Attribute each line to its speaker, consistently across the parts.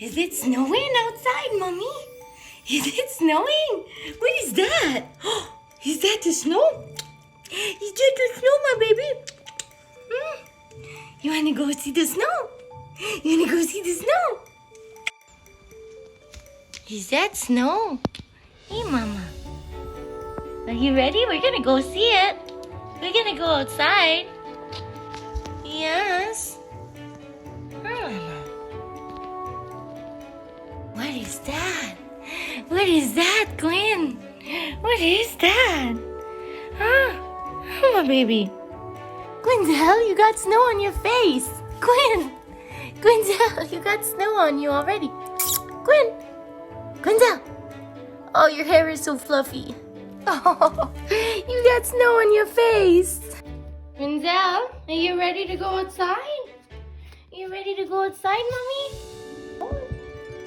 Speaker 1: Is it snowing outside, Mommy? Is it snowing? What is that? Is that the snow? Is that the snow, my baby? You want to go see the snow? You want to go see the snow? Is that snow? Hey, Mama. Are you ready? We're going to go see it. We're going to go outside. Yes. What is that? What is that, Gwen? What is that? Huh? Oh, my baby. Quinzel, you got snow on your face. Quinzel, you got snow on you already. Quinzel. Oh, your hair is so fluffy. Oh, you got snow on your face. Quinzel, are you ready to go outside? Are you ready to go outside, Mommy? Oh,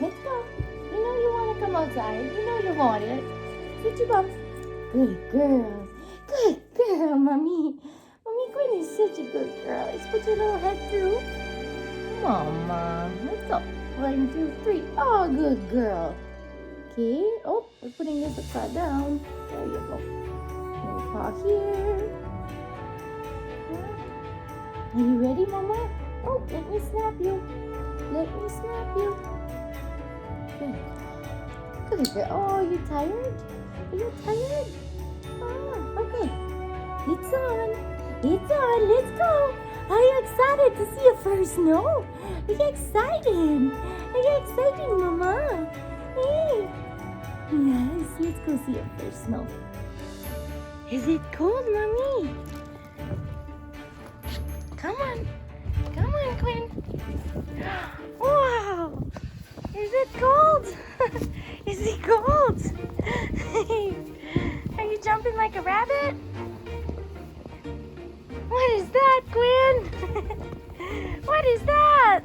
Speaker 1: let's go. You know you want to come outside. You know you want it. Sit your bum. Good girl. Good girl, Mommy. Mommy Gwen is such a good girl. Let's put your little head through. Mama. Let's go. 1, 2, 3. Oh, good girl. Okay. Oh, we're putting this upside down. There you go. Little paw here. Are you ready, Mama? Oh, let me snap you. Let me snap you. Good girl. Oh, you tired? Are you tired? Oh, okay. It's on. It's on. Let's go. Are you excited to see your first snow? Are you excited? Are you excited, Mama? Hey. Yes, let's go see your first snow. Is it cold, Mommy? Come on. Come on, Quinn. Wow. Is it cold? Is it cold? Are you jumping like a rabbit? What is that, Quinn? What is that?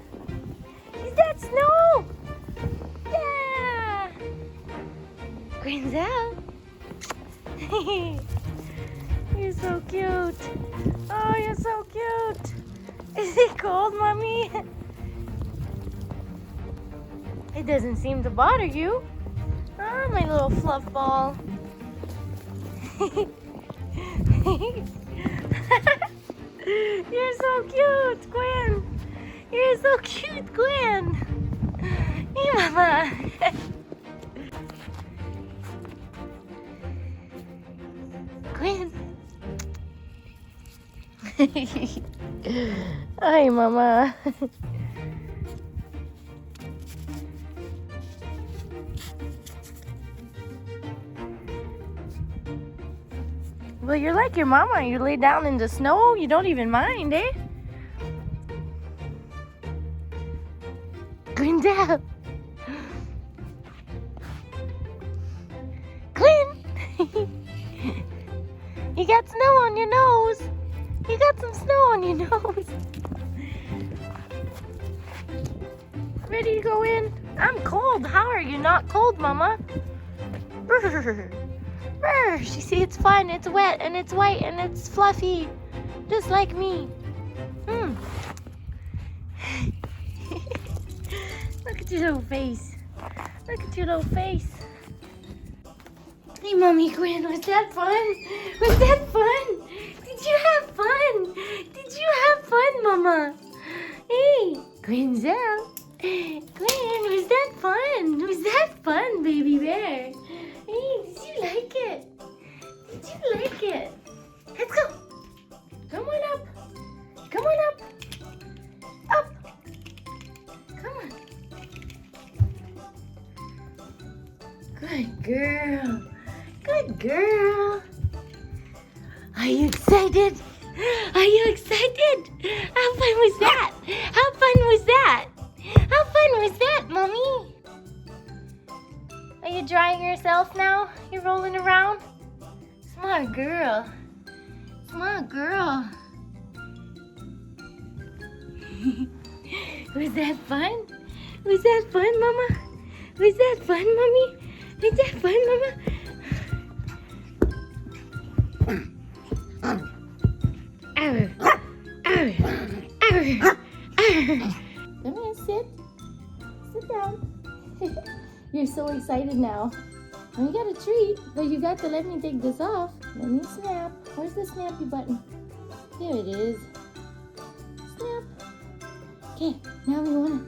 Speaker 1: Is that snow? Yeah. Quinn's out. You're so cute. Oh, you're so cute. Is it cold, Mommy? It doesn't seem to bother you. Oh, my little fluff ball. You're so cute, Gwen. You're so cute, Gwen. Hey, Mama. Gwen. Hi, Mama. Well, you're like your mama. You lay down in the snow. You don't even mind, eh? Quinzel. Quinn. You got snow on your nose. You got some snow on your nose. Ready to go in? I'm cold. How are you not cold, Mama? You see, it's fun. It's wet and it's white and it's fluffy, just like me. Look at your little face. Look at your little face. Hey, Mommy Gwen, was that fun? Was that fun? Did you have fun? Did you have fun, Mama? Hey, Quinzel. Gwen, was that fun? Was that fun, baby bear? Hey, did you like it? Did you like it? Let's go. Come on up. Come on up. Up. Come on. Good girl. Good girl. Are you excited? Are you excited? How fun was that? How fun was that? How fun was that, Mommy? Are you drying yourself now? You're rolling around? Smart girl. Smart girl. Was that fun? Was that fun, Mama? Was that fun, Mommy? Was that fun, Mama? Come here, sit. Sit down. You're so excited now. And you got a treat, but you got to let me take this off. Let me snap. Where's the snappy button? There it is. Snap. Okay, now we wanna,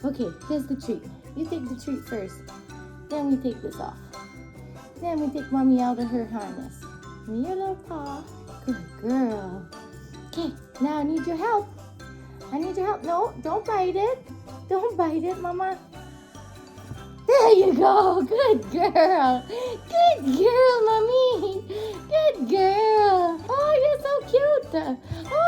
Speaker 1: okay, here's the treat. You take the treat first. Then we take this off. Then we take mommy out of her harness. Give me your little paw. Good girl. Okay, now I need your help. I need your help. No, don't bite it. Don't bite it, mama. There you go. Good girl. Good girl, mommy. Good girl. Oh, you're so cute. Oh,